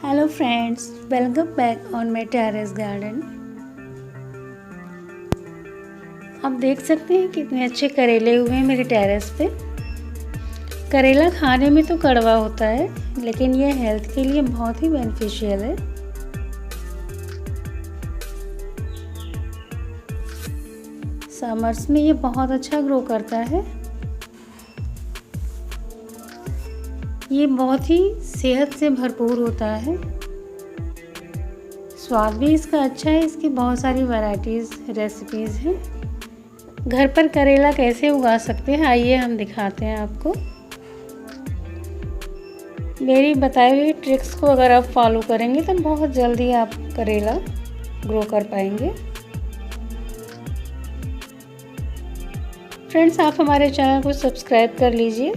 Hello friends, welcome back on my terrace garden. आप देख सकते हैं कितने अच्छे करेले हुए हैं मेरे टेरेस पे। करेला खाने में तो कड़वा होता है, लेकिन ये हेल्थ के लिए बहुत ही बेनिफिशियल है। समर्स में ये बहुत अच्छा ग्रो करता है। ये बहुत ही सेहत से भरपूर होता है। स्वाद भी इसका अच्छा है। इसकी बहुत सारी वैरायटीज़ रेसिपीज़ हैं। घर पर करेला कैसे उगा सकते हैं, आइए हम दिखाते हैं आपको। मेरी बताई हुई ट्रिक्स को अगर आप फॉलो करेंगे तो बहुत जल्दी आप करेला ग्रो कर पाएंगे। फ्रेंड्स, आप हमारे चैनल को सब्सक्राइब कर लीजिए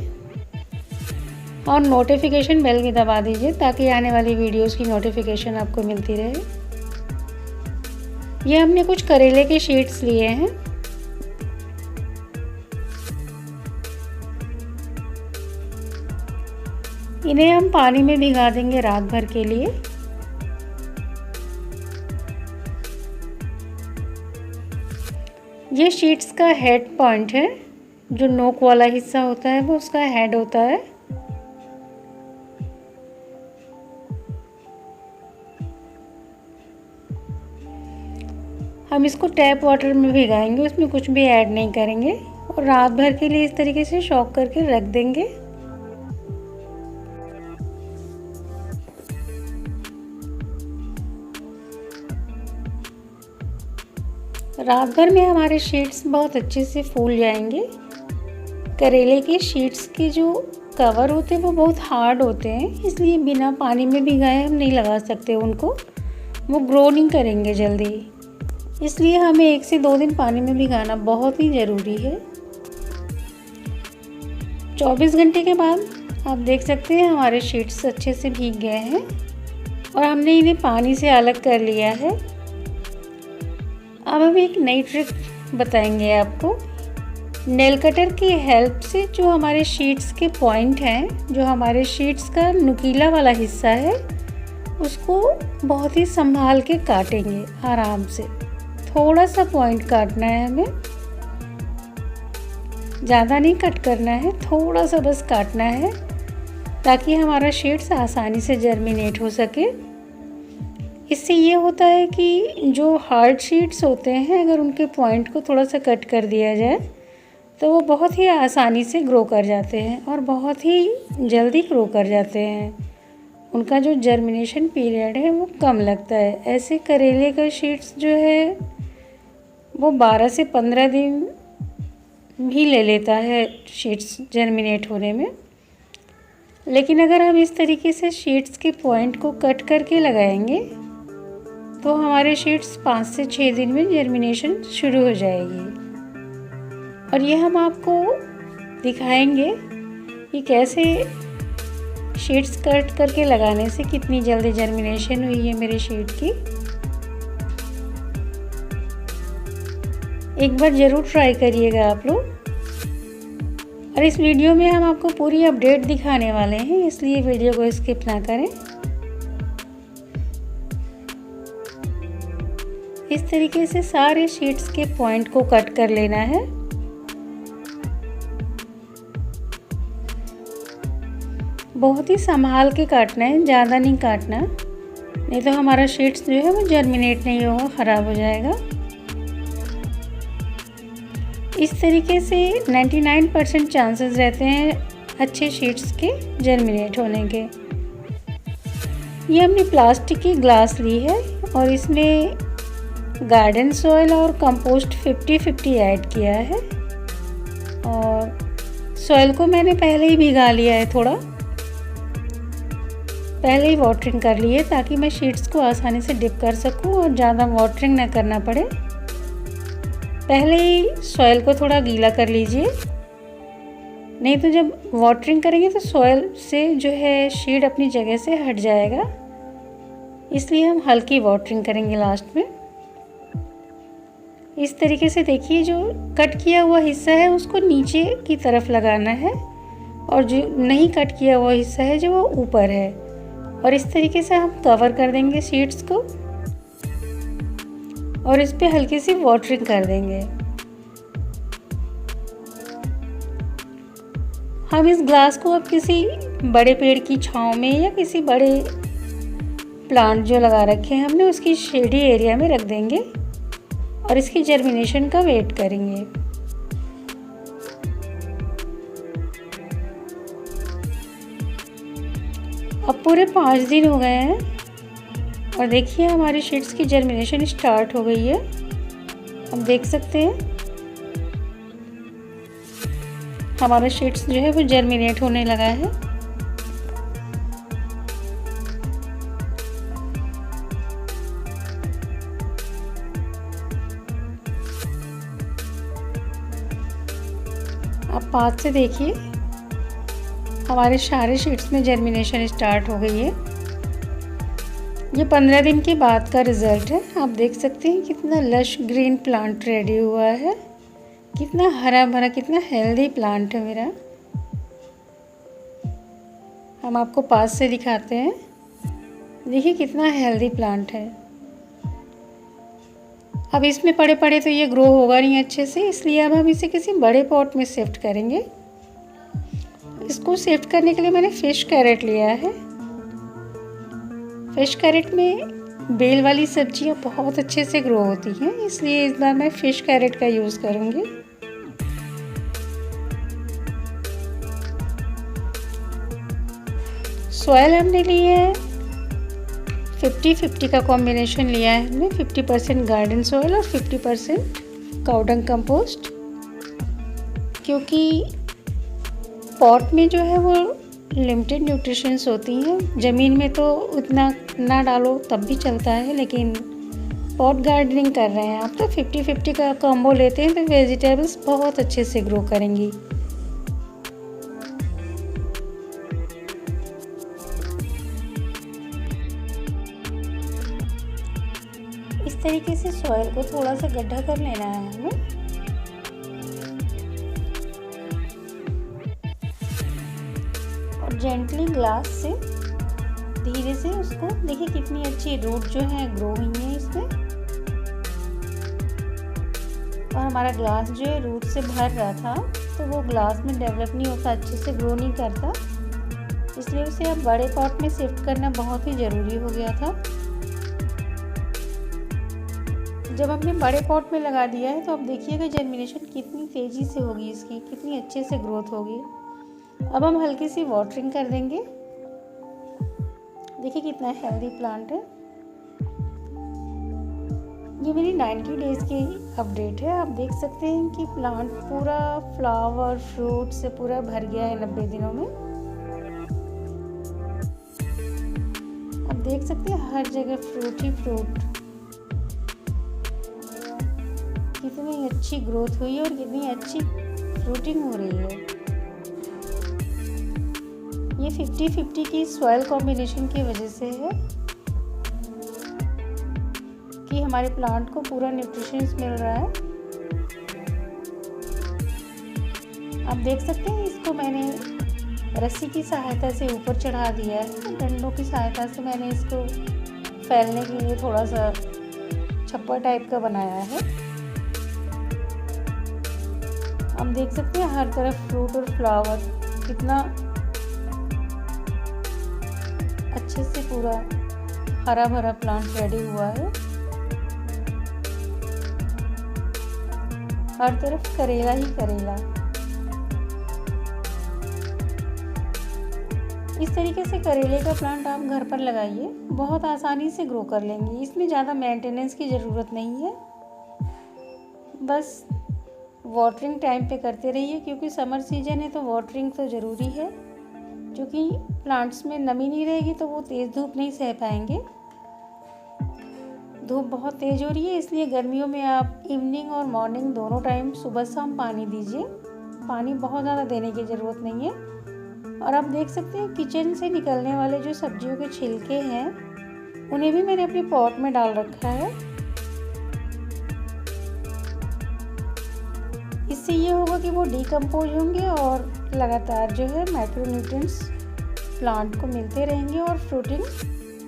और नोटिफिकेशन बेल भी दबा दीजिए ताकि आने वाली वीडियोस की नोटिफिकेशन आपको मिलती रहे। ये हमने कुछ करेले के शीट्स लिए हैं। इन्हें हम पानी में भिगा देंगे रात भर के लिए। ये शीट्स का हेड पॉइंट है। जो नोक वाला हिस्सा होता है वो उसका हेड होता है। हम इसको टैप वाटर में भिगाएंगे, उसमें कुछ भी ऐड नहीं करेंगे और रात भर के लिए इस तरीके से सॉक करके रख देंगे। रात भर में हमारे शीट्स बहुत अच्छे से फूल जाएंगे। करेले के शीट्स के जो कवर होते हैं वो बहुत हार्ड होते हैं, इसलिए बिना पानी में भिगाए हम नहीं लगा सकते उनको। वो ग्रो नहीं करेंगे जल्दी, इसलिए हमें 1 से 2 दिन पानी में भिगाना बहुत ही ज़रूरी है। 24 घंटे के बाद आप देख सकते हैं हमारे शीट्स अच्छे से भीग गए हैं और हमने इन्हें पानी से अलग कर लिया है। अब हम एक नई ट्रिक बताएंगे आपको। नेल कटर की हेल्प से जो हमारे शीट्स के पॉइंट हैं, जो हमारे शीट्स का नुकीला वाला हिस्सा है, उसको बहुत ही संभाल के काटेंगे आराम से। थोड़ा सा पॉइंट काटना है हमें, ज़्यादा नहीं कट करना है, थोड़ा सा बस काटना है ताकि हमारा शीट्स आसानी से जर्मिनेट हो सके। इससे ये होता है कि जो हार्ड शीट्स होते हैं, अगर उनके पॉइंट को थोड़ा सा कट कर दिया जाए तो वो बहुत ही आसानी से ग्रो कर जाते हैं और बहुत ही जल्दी ग्रो कर जाते हैं। उनका जो जर्मिनेशन पीरियड है वो कम लगता है। ऐसे करेले का शीट्स जो है वो 12 से 15 दिन भी ले लेता है शीट्स जर्मिनेट होने में। लेकिन अगर हम इस तरीके से शीट्स के पॉइंट को कट करके लगाएंगे तो हमारे शीट्स 5 से 6 दिन में जर्मिनेशन शुरू हो जाएगी। और ये हम आपको दिखाएंगे कि कैसे शीट्स कट करके लगाने से कितनी जल्दी जर्मिनेशन हुई है मेरे शीट की। एक बार ज़रूर ट्राई करिएगा आप लोग। और इस वीडियो में हम आपको पूरी अपडेट दिखाने वाले हैं, इसलिए वीडियो को स्किप ना करें। इस तरीके से सारे शीट्स के पॉइंट को कट कर लेना है। बहुत ही संभाल के काटना है, ज़्यादा नहीं काटना, नहीं तो हमारा शीट्स जो है वो जर्मिनेट नहीं होगा, ख़राब हो जाएगा। इस तरीके से 99% चांसेस रहते हैं अच्छे शीट्स के जर्मिनेट होने के। ये हमने प्लास्टिक की ग्लास ली है और इसमें गार्डन सॉइल और कंपोस्ट 50-50 ऐड किया है। और सॉइल को मैंने पहले ही भिगा लिया है, थोड़ा पहले ही वाटरिंग कर ली है ताकि मैं शीट्स को आसानी से डिप कर सकूं और ज़्यादा वाटरिंग ना करना पड़े। पहले ही सॉइल को थोड़ा गीला कर लीजिए, नहीं तो जब वाटरिंग करेंगे तो सॉइल से जो है शीट अपनी जगह से हट जाएगा, इसलिए हम हल्की वाटरिंग करेंगे लास्ट में। इस तरीके से देखिए, जो कट किया हुआ हिस्सा है उसको नीचे की तरफ लगाना है और जो नहीं कट किया हुआ हिस्सा है जो वो ऊपर है, और इस तरीके से हम कवर कर देंगे सीड्स को और इस पे हल्की सी वाटरिंग कर देंगे। हम इस ग्लास को अब किसी बड़े पेड़ की छांव में या किसी बड़े प्लांट जो लगा रखे हैं हमने उसकी शेडी एरिया में रख देंगे और इसकी जर्मिनेशन का वेट करेंगे। अब पूरे 5 दिन हो गए हैं और देखिए हमारी सीड्स की जर्मिनेशन स्टार्ट हो गई है। हम देख सकते हैं हमारा सीड्स जो है वो जर्मिनेट होने लगा है। आप पास से देखिए हमारे सारे सीड्स में जर्मिनेशन स्टार्ट हो गई है। ये 15 दिन के बाद का रिज़ल्ट है। आप देख सकते हैं कितना लश ग्रीन प्लांट रेडी हुआ है, कितना हरा भरा, कितना हेल्दी प्लांट है मेरा। हम आपको पास से दिखाते हैं, देखिए कितना हेल्दी प्लांट है। अब इसमें पड़े पड़े तो ये ग्रो होगा नहीं अच्छे से, इसलिए अब हम इसे किसी बड़े पॉट में शिफ्ट करेंगे। इसको शिफ्ट करने के लिए मैंने फिश कैरेट लिया है। फिश कैरेट में बेल वाली सब्जियां बहुत अच्छे से ग्रो होती हैं, इसलिए इस बार मैं फिश कैरेट का यूज़ करूँगी। सॉयल हमने ली है 50-50 का कॉम्बिनेशन लिया है हमने, 50% गार्डन सॉयल और 50% काउडंग कंपोस्ट, क्योंकि पॉट में जो है वो लिमिटेड न्यूट्रिशंस होती हैं। ज़मीन में तो उतना ना डालो तब भी चलता है, लेकिन पॉट गार्डनिंग कर रहे हैं आप तो 50-50 का कॉम्बो लेते हैं तो वेजिटेबल्स बहुत अच्छे से ग्रो करेंगी। इस तरीके से सॉइल को थोड़ा सा गड्ढा कर लेना है हमें। और जेंटली ग्लास से धीरे से उसको, देखिए कितनी अच्छी रूट जो है ग्रो हुई है इसमें। और हमारा ग्लास जो है रूट से भर रहा था तो वो ग्लास में डेवलप नहीं होता, अच्छे से ग्रो नहीं करता, इसलिए उसे अब बड़े पॉट में शिफ्ट करना बहुत ही ज़रूरी हो गया था। जब हमने बड़े पॉट में लगा दिया है तो अब देखिएगा जर्मिनेशन कितनी तेज़ी से होगी इसकी, कितनी अच्छे से ग्रोथ होगी। अब हम हल्की सी वाटरिंग कर देंगे। देखिए कितना हेल्दी प्लांट है। ये मेरी 90 डेज़ की अपडेट है। आप देख सकते हैं कि प्लांट पूरा फ्लावर फ्रूट से पूरा भर गया है 90 दिनों में। आप देख सकते हैं हर जगह फ्रूट ही फ्रूट। कितनी अच्छी ग्रोथ हुई है और कितनी अच्छी फ्रूटिंग हो रही है। ये 50-50 की सॉइल कॉम्बिनेशन की वजह से है कि हमारे प्लांट को पूरा न्यूट्रिशंस मिल रहा है। आप देख सकते हैं इसको मैंने रस्सी की सहायता से ऊपर चढ़ा दिया है। डंडों की सहायता से मैंने इसको फैलने के लिए थोड़ा सा छप्पर टाइप का बनाया है। हम देख सकते हैं हर तरफ फ्रूट और फ्लावर, कितना अच्छे से पूरा हरा भरा प्लांट रेडी हुआ है। हर तरफ करेला ही करेला। इस तरीके से करेले का प्लांट आप घर पर लगाइए, बहुत आसानी से ग्रो कर लेंगे। इसमें ज़्यादा मेंटेनेंस की ज़रूरत नहीं है, बस वाटरिंग टाइम पे करते रहिए, क्योंकि समर सीजन है तो वाटरिंग तो ज़रूरी है। क्योंकि प्लांट्स में नमी नहीं रहेगी तो वो तेज़ धूप नहीं सह पाएंगे। धूप बहुत तेज़ हो रही है, इसलिए गर्मियों में आप इवनिंग और मॉर्निंग दोनों टाइम सुबह शाम पानी दीजिए। पानी बहुत ज़्यादा देने की ज़रूरत नहीं है। और आप देख सकते हैं किचन से निकलने वाले जो सब्जियों के छिलके हैं उन्हें भी मैंने अपने पॉट में डाल रखा है। इससे ये होगा कि वो डिकम्पोज होंगे और लगातार जो है माइक्रोन्यूट्रिएंट्स प्लांट को मिलते रहेंगे और फ्रूटिंग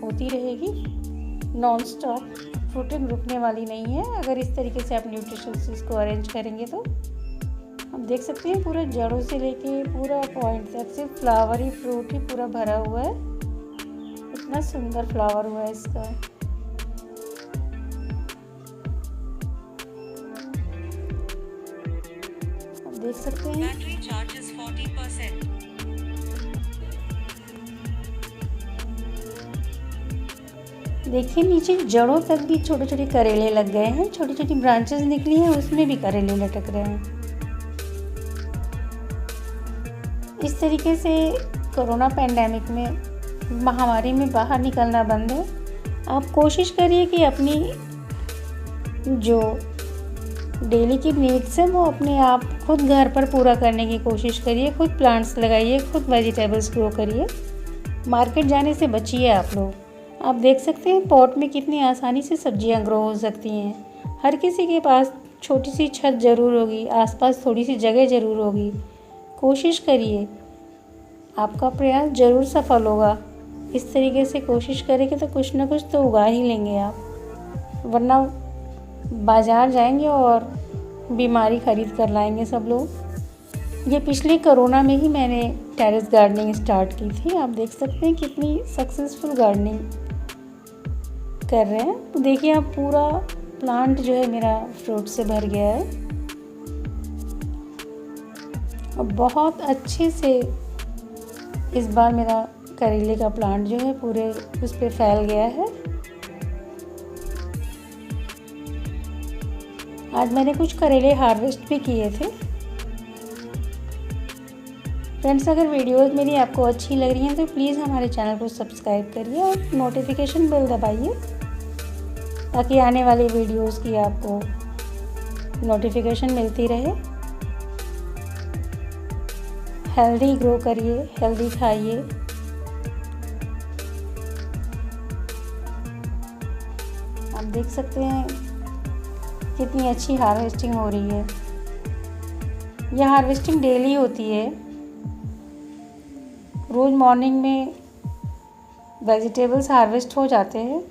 होती रहेगी नॉन स्टॉप। फ्रूटिंग रुकने वाली नहीं है अगर इस तरीके से आप न्यूट्रिशंस इसको अरेंज करेंगे तो। आप देख सकते हैं पूरा जड़ों से लेके पूरा पॉइंट तक सिर्फ फ्लावर ही, फ्रूट ही पूरा भरा हुआ है। इतना सुंदर फ्लावर हुआ है इसका। आप देख सकते हैं बैटरी चार्ज इज 40%। देखिए नीचे जड़ों तक भी छोटे छोटे करेले लग गए हैं, छोटी छोटी ब्रांचेस निकली हैं, उसमें भी करेले लटक रहे हैं। इस तरीके से कोरोना पैंडेमिक में, महामारी में बाहर निकलना बंद है। आप कोशिश करिए कि अपनी जो डेली की नीड्स है वो अपने आप खुद घर पर पूरा करने की कोशिश करिए। खुद प्लांट्स लगाइए, खुद वेजिटेबल्स ग्रो करिए। मार्केट जाने से बचिए आप लोग। आप देख सकते हैं पॉट में कितनी आसानी से सब्जियां ग्रो हो सकती हैं। हर किसी के पास छोटी सी छत ज़रूर होगी, आसपास थोड़ी सी जगह ज़रूर होगी। कोशिश करिए, आपका प्रयास ज़रूर सफल होगा। इस तरीके से कोशिश करेंगे तो कुछ ना कुछ तो उगा ही लेंगे आप, वरना बाज़ार जाएंगे और बीमारी ख़रीद कर लाएंगे सब लोग। ये पिछले कोरोना में ही मैंने टेरेस गार्डनिंग स्टार्ट की थी। आप देख सकते हैं कितनी सक्सेसफुल गार्डनिंग कर रहे हैं। तो देखिए अब पूरा प्लांट जो है मेरा फ्रूट से भर गया है और बहुत अच्छे से इस बार मेरा करेले का प्लांट जो है पूरे उस पर फैल गया है। आज मैंने कुछ करेले हार्वेस्ट भी किए थे। फ्रेंड्स, अगर वीडियोस मेरी आपको अच्छी लग रही हैं तो प्लीज़ हमारे चैनल को सब्सक्राइब करिए और नोटिफिकेशन बेल दबाइए ताकि आने वाली वीडियोस की आपको नोटिफिकेशन मिलती रहे। हेल्दी ग्रो करिए, हेल्दी खाइए। आप देख सकते हैं कितनी अच्छी हार्वेस्टिंग हो रही है। यह हार्वेस्टिंग डेली होती है। रोज़ मॉर्निंग में वेजिटेबल्स हार्वेस्ट हो जाते हैं।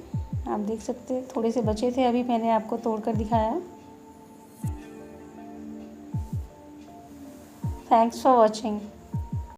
आप देख सकते हैं थोड़े से बचे थे, अभी मैंने आपको तोड़कर दिखाया। Thanks for watching.